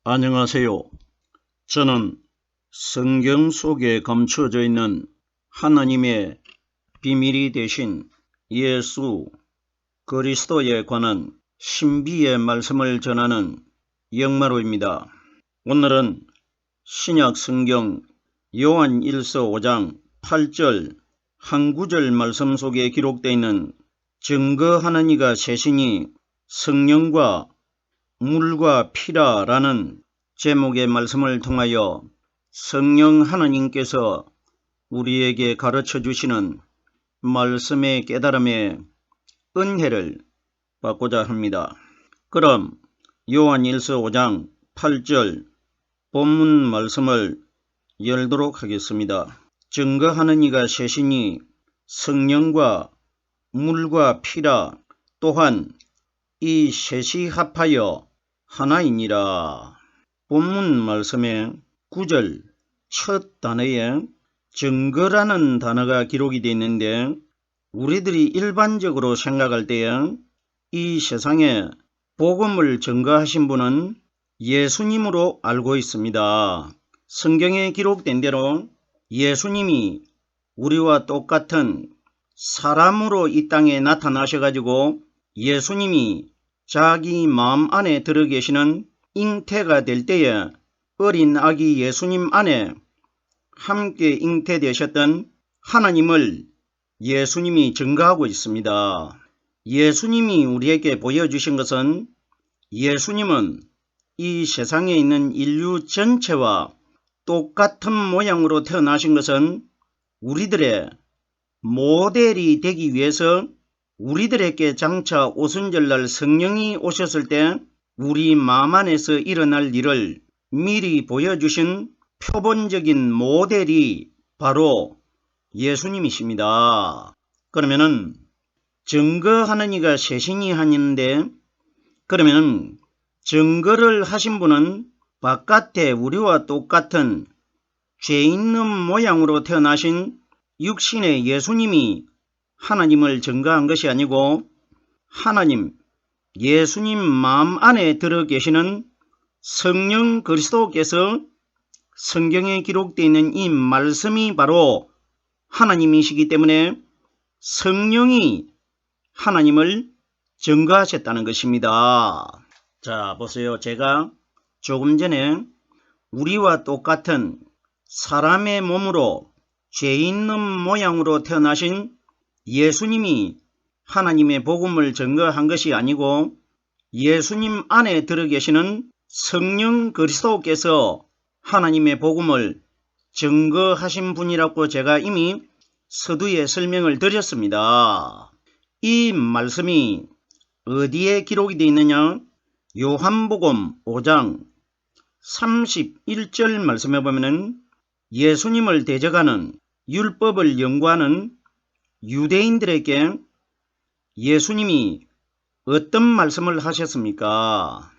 안녕하세요. 저는 성경 속에 감춰져 있는 하나님의 비밀이 되신 예수 그리스도에 관한 신비의 말씀을 전하는 영마로입니다. 오늘은 신약 성경 요한 1서 5장 8절 한 구절 말씀 속에 기록되어 있는 증거하는 이가 셋이니 성령과 물과 피라 라는 제목의 말씀을 통하여 성령 하나님께서 우리에게 가르쳐 주시는 말씀의 깨달음의 은혜를 받고자 합니다. 그럼 요한 1서 5장 8절 본문 말씀을 열도록 하겠습니다. 증거하는 이가 셋이니 성령과 물과 피라 또한 이 셋이 합하여 하나이니라. 본문 말씀의 9절 첫 단어에 증거라는 단어가 기록이 되어 있는데 우리들이 일반적으로 생각할 때에 이 세상에 복음을 증거하신 분은 예수님으로 알고 있습니다. 성경에 기록된 대로 예수님이 우리와 똑같은 사람으로 이 땅에 나타나셔가지고 예수님이 자기 마음 안에 들어 계시는 잉태가 될 때에 어린 아기 예수님 안에 함께 잉태되셨던 하나님을 예수님이 증거하고 있습니다. 예수님이 우리에게 보여주신 것은 예수님은 이 세상에 있는 인류 전체와 똑같은 모양으로 태어나신 것은 우리들의 모델이 되기 위해서 우리들에게 장차 오순절날 성령이 오셨을 때 우리 마음 안에서 일어날 일을 미리 보여주신 표본적인 모델이 바로 예수님이십니다. 그러면은 증거하는 이가 셋이니 하는데 그러면 증거를 하신 분은 바깥에 우리와 똑같은 죄 있는 모양으로 태어나신 육신의 예수님이 하나님을 증거한 것이 아니고 하나님 예수님 마음 안에 들어 계시는 성령 그리스도께서 성경에 기록되어 있는 이 말씀이 바로 하나님이시기 때문에 성령이 하나님을 증거하셨다는 것입니다. 자, 보세요. 제가 조금 전에 우리와 똑같은 사람의 몸으로 죄 있는 모양으로 태어나신 예수님이 하나님의 복음을 증거한 것이 아니고 예수님 안에 들어 계시는 성령 그리스도께서 하나님의 복음을 증거하신 분이라고 제가 이미 서두에 설명을 드렸습니다. 이 말씀이 어디에 기록이 되어 있느냐? 요한복음 5장 31절 말씀에 보면 예수님을 대적하는 율법을 연구하는 유대인들에게 예수님이 어떤 말씀을 하셨습니까?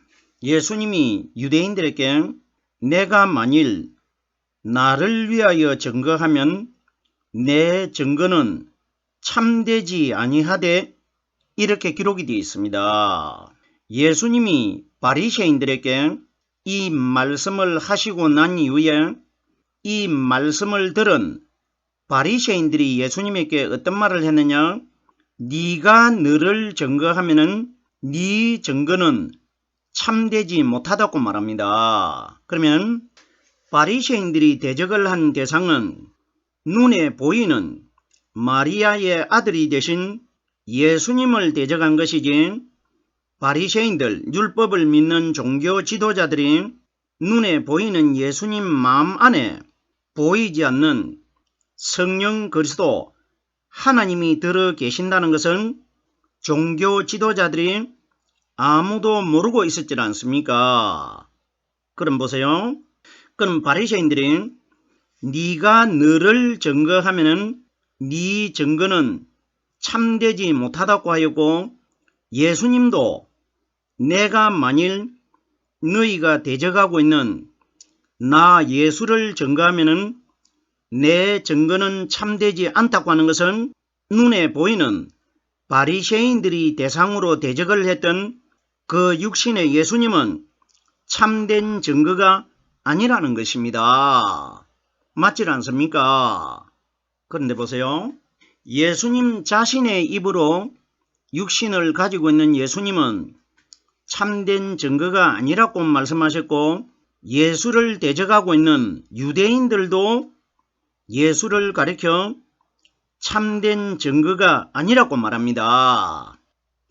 예수님이 유대인들에게 내가 만일 나를 위하여 증거하면 내 증거는 참되지 아니하되 이렇게 기록이 되어 있습니다. 예수님이 바리새인들에게 이 말씀을 하시고 난 이후에 이 말씀을 들은 바리새인들이 예수님에게 어떤 말을 했느냐? 네가 너를 증거하면은 네 증거는 참되지 못하다고 말합니다. 그러면 바리새인들이 대적을 한 대상은 눈에 보이는 마리아의 아들이 되신 예수님을 대적한 것이지 바리새인들 율법을 믿는 종교 지도자들이 눈에 보이는 예수님 마음 안에 보이지 않는 성령 그리스도 하나님이 들어 계신다는 것은 종교 지도자들이 아무도 모르고 있었지 않습니까? 그럼 보세요. 그럼 바리새인들이 네가 너를 증거하면은 네 증거는 참되지 못하다고 하였고 예수님도 내가 만일 너희가 대적하고 있는 나 예수를 증거하면은 내 증거는 참되지 않다고 하는 것은 눈에 보이는 바리새인들이 대상으로 대적을 했던 그 육신의 예수님은 참된 증거가 아니라는 것입니다. 맞질 않습니까? 그런데 보세요. 예수님 자신의 입으로 육신을 가지고 있는 예수님은 참된 증거가 아니라고 말씀하셨고, 예수를 대적하고 있는 유대인들도 예수를 가리켜 참된 증거가 아니라고 말합니다.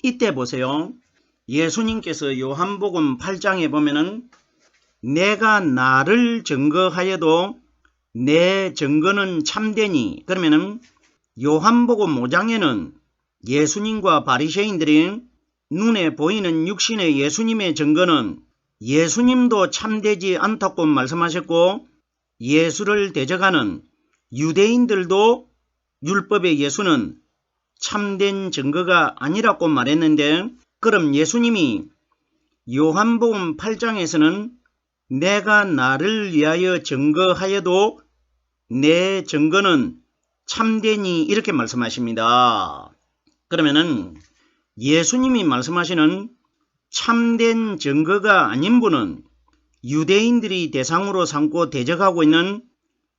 이때 보세요. 예수님께서 요한복음 8장에 보면은 내가 나를 증거하여도 내 증거는 참되니, 그러면은 요한복음 5장에는 예수님과 바리새인들이 눈에 보이는 육신의 예수님의 증거는 예수님도 참되지 않다고 말씀하셨고, 예수를 대적하는 유대인들도 율법의 예수는 참된 증거가 아니라고 말했는데, 그럼 예수님이 요한복음 8장에서는 내가 나를 위하여 증거하여도 내 증거는 참되니 이렇게 말씀하십니다. 그러면은 예수님이 말씀하시는 참된 증거가 아닌 분은 유대인들이 대상으로 삼고 대적하고 있는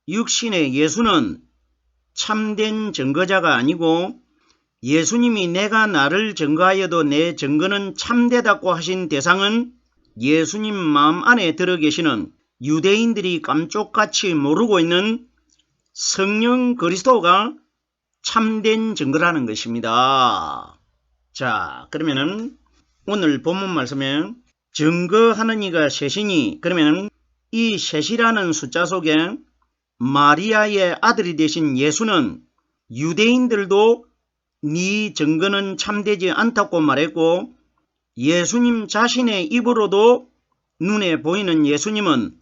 육신의 예수는 참된 증거자가 아니고, 예수님이 내가 나를 증거하여도 내 증거는 참되다고 하신 대상은 예수님 마음 안에 들어 계시는 유대인들이 깜쪽같이 모르고 있는 성령 그리스도가 참된 증거라는 것입니다. 자, 그러면은 오늘 본문 말씀에 증거하는 이가 셋이니, 그러면 이 셋이라는 숫자 속에 마리아의 아들이 되신 예수는 유대인들도 네 증거는 참되지 않다고 말했고, 예수님 자신의 입으로도 눈에 보이는 예수님은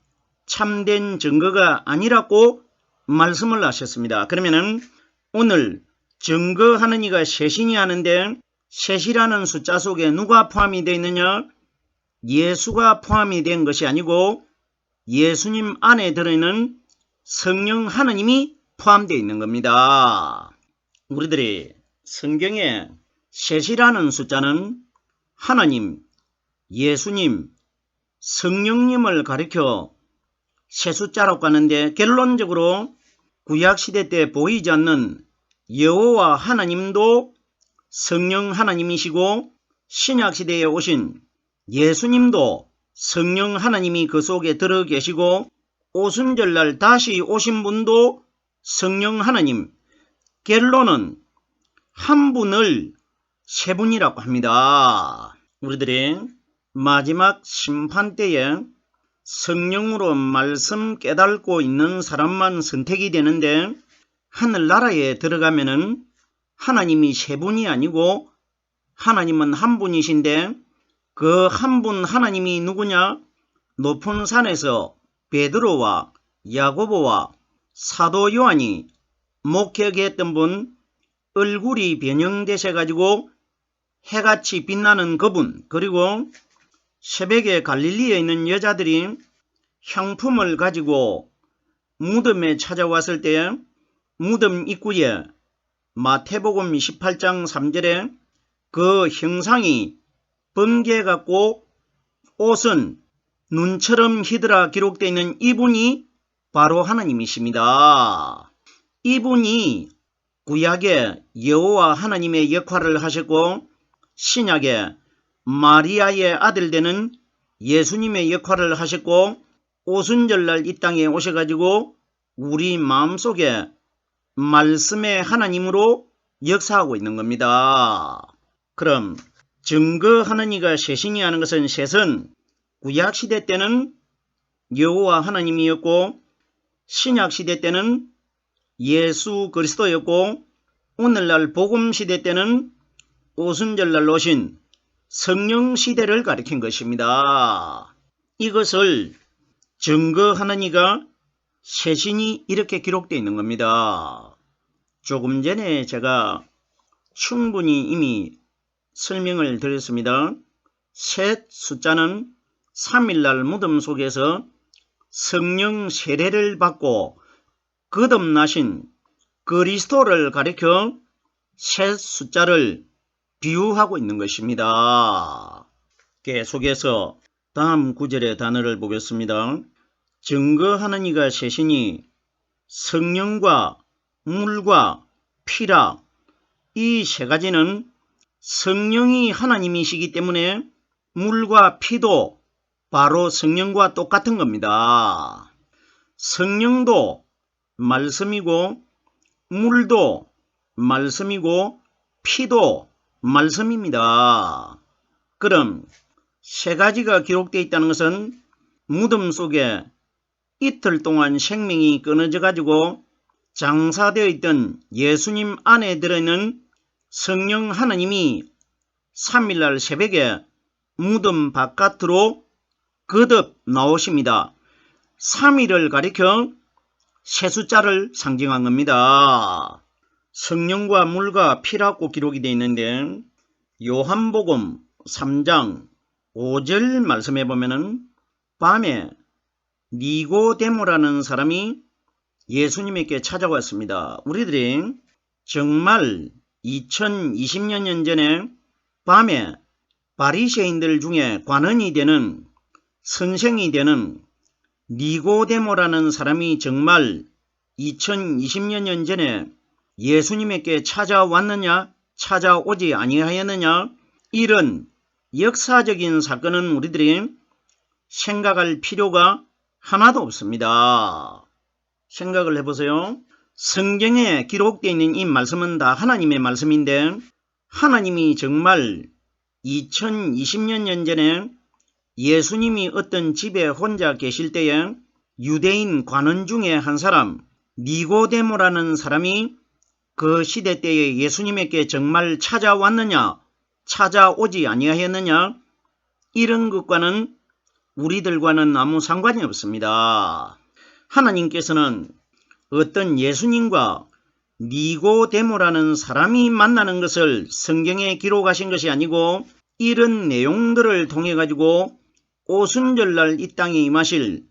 참된 증거가 아니라고 말씀을 하셨습니다. 그러면은 오늘 증거하는 이가 셋이니 하는데, 셋이라는 숫자 속에 누가 포함이 되어 있느냐? 예수가 포함이 된 것이 아니고 예수님 안에 들어있는 성령 하나님이 포함되어 있는 겁니다. 우리들이 성경에 셋이라는 숫자는 하나님, 예수님, 성령님을 가리켜 세 숫자라고 하는데, 결론적으로 구약시대 때 보이지 않는 여호와 하나님도 성령 하나님이시고, 신약시대에 오신 예수님도 성령 하나님이 그 속에 들어 계시고, 오순절날 다시 오신 분도 성령 하나님, 결론은 한 분을 세 분이라고 합니다. 우리들이 마지막 심판 때에 성령으로 말씀 깨닫고 있는 사람만 선택이 되는데, 하늘나라에 들어가면은 하나님이 세 분이 아니고 하나님은 한 분이신데, 그 한 분 하나님이 누구냐? 높은 산에서 베드로와 야고보와 사도 요한이 목회했던 분, 얼굴이 변형되셔 가지고 해같이 빛나는 그분, 그리고 새벽에 갈릴리에 있는 여자들이 향품을 가지고 무덤에 찾아왔을 때 무덤 입구에 마태복음 18장 3절에 그 형상이 번개 같고 옷은 눈처럼 희더라 기록되어 있는 이분이 바로 하나님이십니다. 이분이 구약에 여호와 하나님의 역할을 하셨고, 신약에 마리아의 아들 되는 예수님의 역할을 하셨고, 오순절날 이 땅에 오셔가지고 우리 마음속에 말씀의 하나님으로 역사하고 있는 겁니다. 그럼 증거하는 이가 셋이니 하는 것은, 셋은 구약시대 때는 여호와 하나님이었고, 신약시대 때는 예수 그리스도였고, 오늘날 복음시대 때는 오순절날 오신 성령시대를 가리킨 것입니다. 이것을 증거하는 이가 셋이니 이렇게 기록되어 있는 겁니다. 조금 전에 제가 충분히 이미 설명을 드렸습니다. 셋 숫자는 3일날 무덤 속에서 성령 세례를 받고 거듭나신 그리스도를 가리켜 셋 숫자를 비유하고 있는 것입니다. 계속해서 다음 구절의 단어를 보겠습니다. 증거하는 이가 셋이니 성령과 물과 피라. 이 세 가지는 성령이 하나님이시기 때문에 물과 피도 바로 성령과 똑같은 겁니다. 성령도 말씀이고 물도 말씀이고 피도 말씀입니다. 그럼 세 가지가 기록되어 있다는 것은 무덤 속에 이틀 동안 생명이 끊어져 가지고 장사되어 있던 예수님 안에 들어있는 성령 하나님이 3일날 새벽에 무덤 바깥으로 거듭 나오십니다. 3일을 가리켜 세 숫자를 상징한 겁니다. 성령과 물과 피라고 기록이 되어 있는데 요한복음 3장 5절 말씀해 보면은 밤에 니고데모라는 사람이 예수님에게 찾아왔습니다. 우리들이 정말 2020년 전에 밤에 바리새인들 중에 관원이 되는 선생이 되는 니고데모라는 사람이 정말 2020년 전에 예수님에게 찾아왔느냐 찾아오지 아니하였느냐 이런 역사적인 사건은 우리들이 생각할 필요가 하나도 없습니다. 생각을 해보세요. 성경에 기록되어 있는 이 말씀은 다 하나님의 말씀인데 하나님이 정말 2020년 전에 예수님이 어떤 집에 혼자 계실 때에 유대인 관원 중에 한 사람 니고데모라는 사람이 그 시대 때에 예수님에게 정말 찾아왔느냐 찾아오지 아니하였느냐 이런 것과는 우리들과는 아무 상관이 없습니다. 하나님께서는 어떤 예수님과 니고데모라는 사람이 만나는 것을 성경에 기록하신 것이 아니고 이런 내용들을 통해 가지고 오순절날 이 땅에 임하실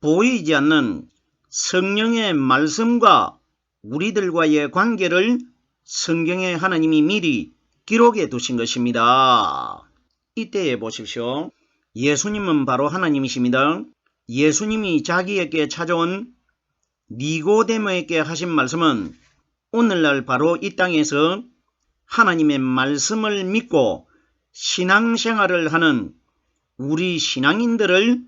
보이지 않는 성령의 말씀과 우리들과의 관계를 성경에 하나님이 미리 기록해 두신 것입니다. 이때에 보십시오. 예수님은 바로 하나님이십니다. 예수님이 자기에게 찾아온 니고데모에게 하신 말씀은 오늘날 바로 이 땅에서 하나님의 말씀을 믿고 신앙생활을 하는 우리 신앙인들을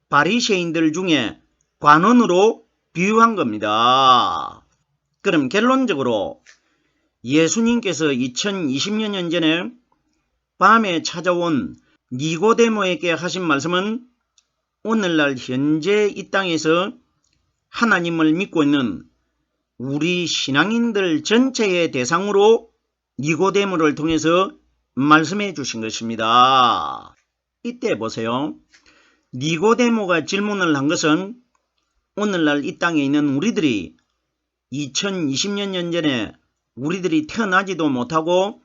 바리새인들 중에 관원으로 비유한 겁니다. 그럼 결론적으로 예수님께서 2020년 전에 밤에 찾아온 니고데모에게 하신 말씀은 오늘날 현재 이 땅에서 하나님을 믿고 있는 우리 신앙인들 전체의 대상으로 니고데모를 통해서 말씀해 주신 것입니다. 이때 보세요. 니고데모가 질문을 한 것은 오늘날 이 땅에 있는 우리들이 2020년 전에 우리들이 태어나지도 못하고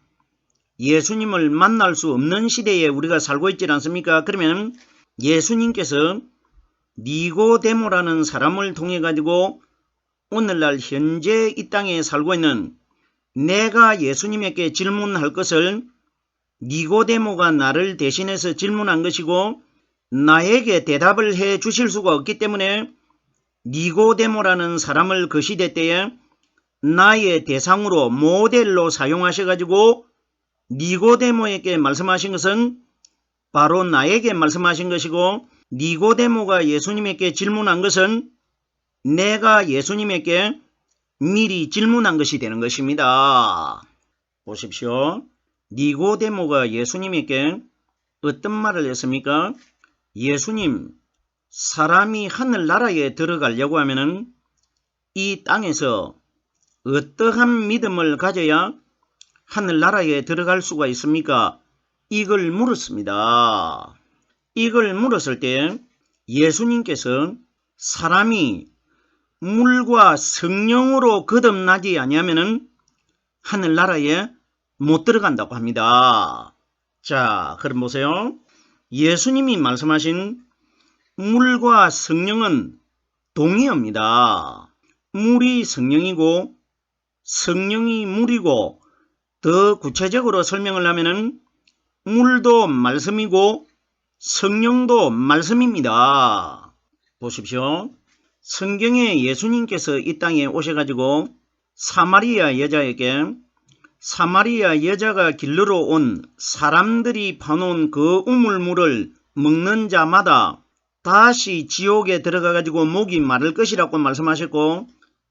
예수님을 만날 수 없는 시대에 우리가 살고 있지 않습니까? 그러면 예수님께서 니고데모라는 사람을 통해 가지고 오늘날 현재 이 땅에 살고 있는 내가 예수님에게 질문할 것을 니고데모가 나를 대신해서 질문한 것이고 나에게 대답을 해 주실 수가 없기 때문에 니고데모라는 사람을 그 시대 때에 나의 대상으로 모델로 사용하셔가지고 니고데모에게 말씀하신 것은 바로 나에게 말씀하신 것이고 니고데모가 예수님에게 질문한 것은 내가 예수님에게 미리 질문한 것이 되는 것입니다. 보십시오. 니고데모가 예수님에게 어떤 말을 했습니까? 예수님, 사람이 하늘나라에 들어가려고 하면은 이 땅에서 어떠한 믿음을 가져야 하늘나라에 들어갈 수가 있습니까? 이걸 물었습니다. 이걸 물었을 때 예수님께서 사람이 물과 성령으로 거듭나지 아니하면은 하늘나라에 못 들어간다고 합니다. 자, 그럼 보세요. 예수님이 말씀하신 물과 성령은 동의어입니다. 물이 성령이고 성령이 물이고 더 구체적으로 설명을 하면은 물도 말씀이고 성령도 말씀입니다. 보십시오. 성경에 예수님께서 이 땅에 오셔가지고 사마리아 여자에게 사마리아 여자가 길러러 온 사람들이 파놓은 그 우물물을 먹는 자마다 다시 지옥에 들어가가지고 목이 마를 것이라고 말씀하셨고,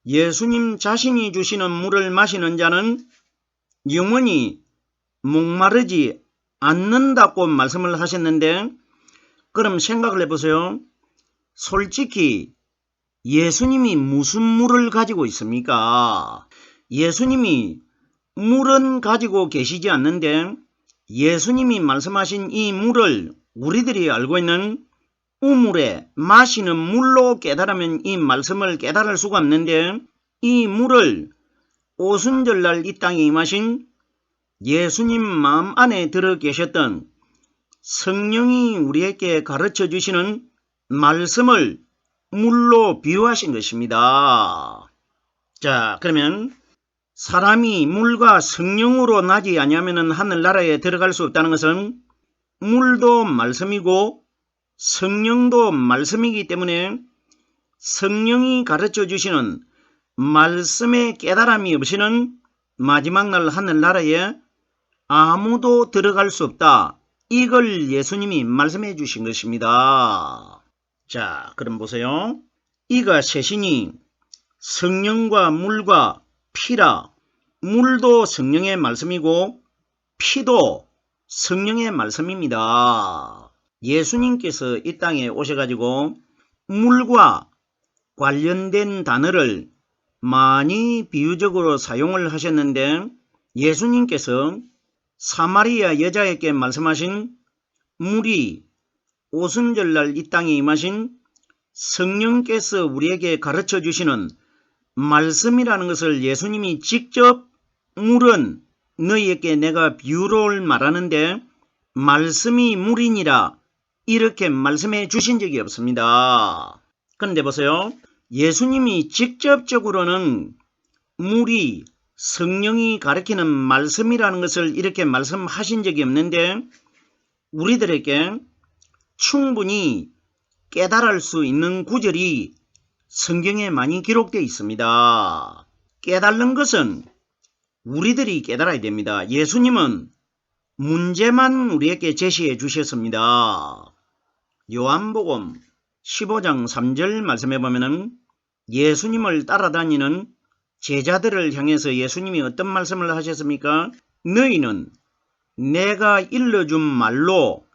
예수님 자신이 주시는 물을 마시는 자는 영원히 목마르지 않는다고 말씀을 하셨는데, 그럼 생각을 해보세요. 솔직히 예수님이 무슨 물을 가지고 있습니까? 예수님이 물은 가지고 계시지 않는데 예수님이 말씀하신 이 물을 우리들이 알고 있는 우물에 마시는 물로 깨달으면 이 말씀을 깨달을 수가 없는데, 이 물을 오순절날 이 땅에 임하신 예수님 마음 안에 들어 계셨던 성령이 우리에게 가르쳐 주시는 말씀을 물로 비유하신 것입니다. 자, 그러면 사람이 물과 성령으로 나지 아니하면 하늘나라에 들어갈 수 없다는 것은 물도 말씀이고 성령도 말씀이기 때문에 성령이 가르쳐 주시는 말씀의 깨달음이 없이는 마지막 날 하늘나라에 아무도 들어갈 수 없다. 이걸 예수님이 말씀해 주신 것입니다. 자, 그럼 보세요. 이가 셋이니 성령과 물과 피라. 물도 성령의 말씀이고 피도 성령의 말씀입니다. 예수님께서 이 땅에 오셔가지고 물과 관련된 단어를 많이 비유적으로 사용을 하셨는데, 예수님께서 사마리아 여자에게 말씀하신 물이 오순절날 이 땅에 임하신 성령께서 우리에게 가르쳐 주시는 말씀이라는 것을 예수님이 직접 물은 너희에게 내가 비유를 말하는데 말씀이 물이니라 이렇게 말씀해 주신 적이 없습니다. 그런데 보세요. 예수님이 직접적으로는 물이 성령이 가르치는 말씀이라는 것을 이렇게 말씀하신 적이 없는데 우리들에게 충분히 깨달을 수 있는 구절이 성경에 많이 기록되어 있습니다. 깨달는 것은 우리들이 깨달아야 됩니다. 예수님은 문제만 우리에게 제시해 주셨습니다. 요한복음 15장 3절 말씀해 보면은 예수님을 따라다니는 제자들을 향해서 예수님이 어떤 말씀을 하셨습니까? 너희는 내가 일러준 말로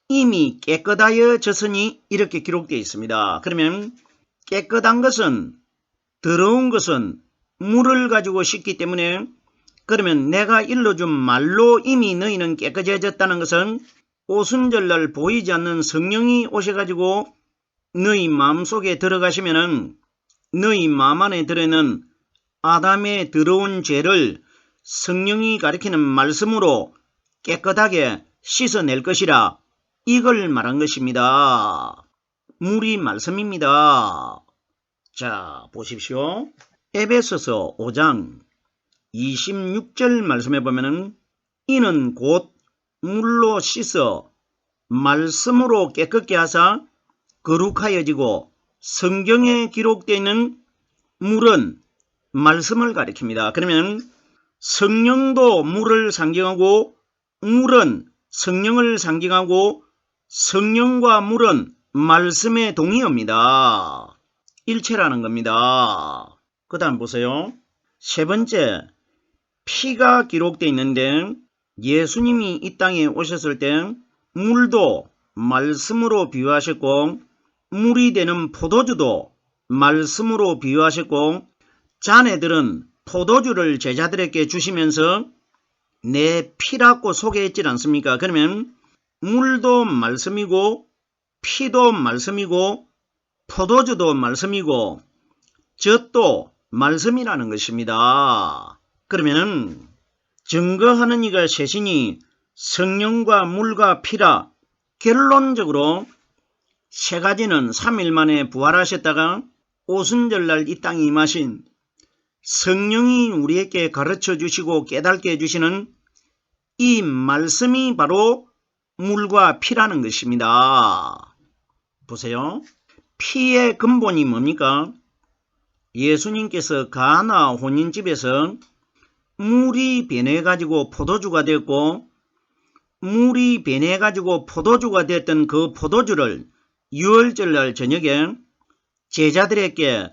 이미 깨끗하여졌으니 이렇게 기록되어 있습니다. 그러면 깨끗한 것은 더러운 것은 물을 가지고 씻기 때문에 그러면 내가 일러준 말로 이미 너희는 깨끗해졌다는 것은 오순절날 보이지 않는 성령이 오셔가지고 너희 마음속에 들어가시면은 너희 마음 안에 들어있는 아담의 더러운 죄를 성령이 가리키는 말씀으로 깨끗하게 씻어낼 것이라 이걸 말한 것입니다. 물이 말씀입니다. 자, 보십시오. 에베소서 5장 26절 말씀해 보면은 이는 곧 물로 씻어 말씀으로 깨끗게 하사 거룩하여지고 성경에 기록되어 있는 물은 말씀을 가리킵니다. 그러면 성령도 물을 상징하고 물은 성령을 상징하고 성령과 물은 말씀의 동의어입니다. 일체라는 겁니다. 그 다음 보세요. 세 번째, 피가 기록되어 있는데 예수님이 이 땅에 오셨을 때 물도 말씀으로 비유하셨고 물이 되는 포도주도 말씀으로 비유하셨고 자네들은 포도주를 제자들에게 주시면서 내 피라고 소개했지 않습니까? 그러면 물도 말씀이고 피도 말씀이고 포도주도 말씀이고 젖도 말씀이라는 것입니다. 그러면 증거하는 이가 셋이니 성령과 물과 피라. 결론적으로 세 가지는 3일 만에 부활하셨다가 오순절날 이 땅에 임하신 성령이 우리에게 가르쳐 주시고 깨닫게 해주시는 이 말씀이 바로 물과 피라는 것입니다. 보세요. 피의 근본이 뭡니까? 예수님께서 가나 혼인집에서 물이 변해가지고 포도주가 되었고, 물이 변해가지고 포도주가 되었던 그 포도주를 유월절날 저녁에 제자들에게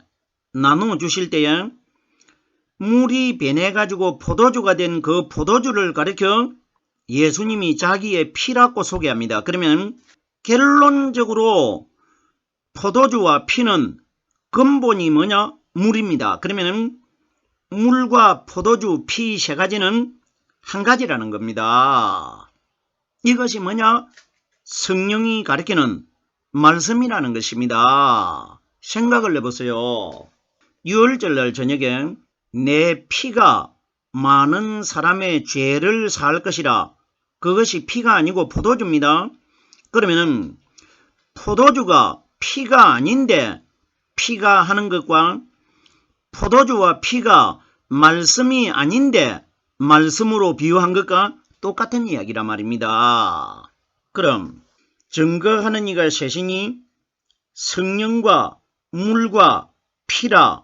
나누어 주실 때에 물이 변해가지고 포도주가 된 그 포도주를 가리켜 예수님이 자기의 피라고 소개합니다. 그러면 결론적으로 포도주와 피는 근본이 뭐냐? 물입니다. 그러면 물과 포도주, 피 세 가지는 한 가지라는 겁니다. 이것이 뭐냐? 성령이 가리키는 말씀이라는 것입니다. 생각을 해보세요. 유월절날 저녁에 내 피가 많은 사람의 죄를 살 것이라. 그것이 피가 아니고 포도주입니다. 그러면 포도주가 피가 아닌데 피가 하는 것과 포도주와 피가 말씀이 아닌데 말씀으로 비유한 것과 똑같은 이야기란 말입니다. 그럼 증거하는 이가 셋이니 성령과 물과 피라.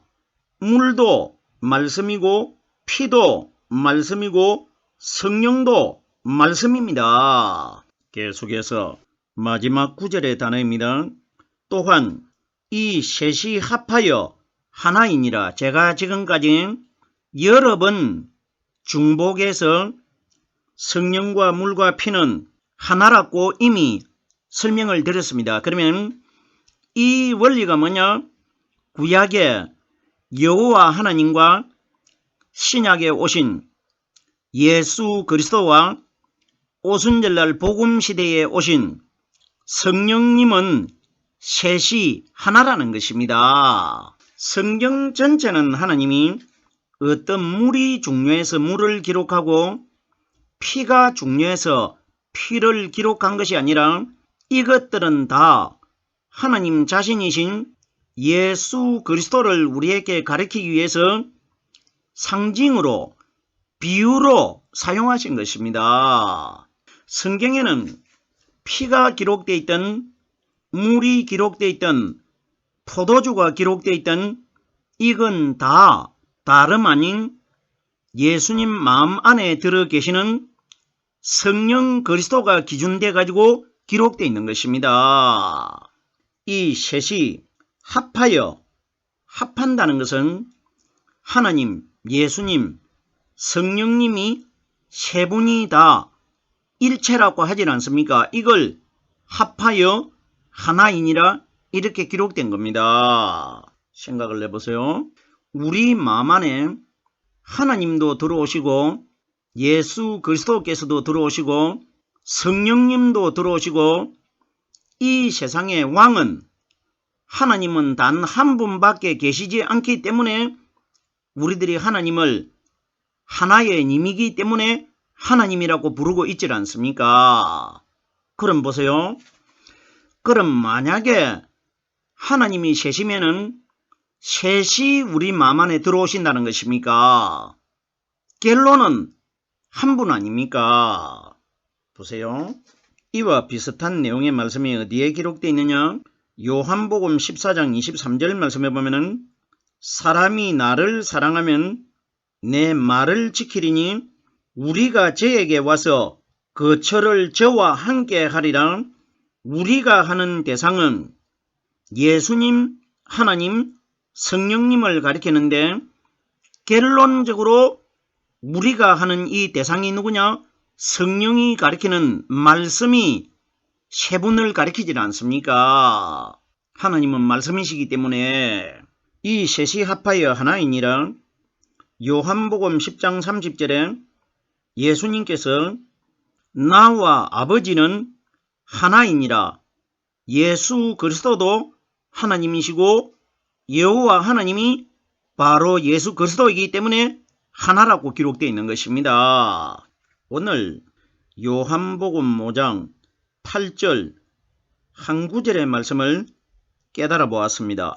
물도 말씀이고 피도 말씀이고 성령도 말씀입니다. 계속해서 마지막 구절의 단어입니다. 또한 이 셋이 합하여 하나이니라. 제가 지금까지 여러 번 중복해서 성령과 물과 피는 하나라고 이미 설명을 드렸습니다. 그러면 이 원리가 뭐냐? 구약의 여호와 하나님과 신약에 오신 예수 그리스도와 오순절날 복음시대에 오신 성령님은 셋이 하나라는 것입니다. 성경 전체는 하나님이 어떤 물이 중요해서 물을 기록하고 피가 중요해서 피를 기록한 것이 아니라 이것들은 다 하나님 자신이신 예수 그리스도를 우리에게 가르치기 위해서 상징으로 비유로 사용하신 것입니다. 성경에는 피가 기록되어 있던 물이 기록되어 있던 포도주가 기록되어 있던 이건 다 다름 아닌 예수님 마음 안에 들어 계시는 성령 그리스도가 기준돼 가지고 기록되어 있는 것입니다. 이 셋이 합한다는 것은 하나님, 예수님, 성령님이 세 분이 다 일체라고 하지 않습니까? 이걸 합하여 하나이니라 이렇게 기록된 겁니다. 생각을 해보세요. 우리 마음 안에 하나님도 들어오시고 예수 그리스도께서도 들어오시고 성령님도 들어오시고 이 세상의 왕은 하나님은 단 한 분밖에 계시지 않기 때문에 우리들이 하나님을 하나의 님이기 때문에 하나님이라고 부르고 있지 않습니까? 그럼 보세요. 그럼 만약에 하나님이 셋이면은 셋이 우리 마음 안에 들어오신다는 것입니까? 결론은 한 분 아닙니까? 보세요. 이와 비슷한 내용의 말씀이 어디에 기록되어 있느냐? 요한복음 14장 23절 말씀해 보면은 사람이 나를 사랑하면 내 말을 지키리니 우리가 저에게 와서 그 철을 저와 함께 하리라. 우리가 하는 대상은 예수님, 하나님, 성령님을 가리키는데 결론적으로 우리가 하는 이 대상이 누구냐? 성령이 가리키는 말씀이 세 분을 가리키지 않습니까? 하나님은 말씀이시기 때문에 이 셋이 합하여 하나이니라. 요한복음 10장 30절에 예수님께서 나와 아버지는 하나이니라. 예수 그리스도도 하나님이시고 여호와 하나님이 바로 예수 그리스도이기 때문에 하나라고 기록되어 있는 것입니다. 오늘 요한복음 5장 8절 한 구절의 말씀을 깨달아 보았습니다.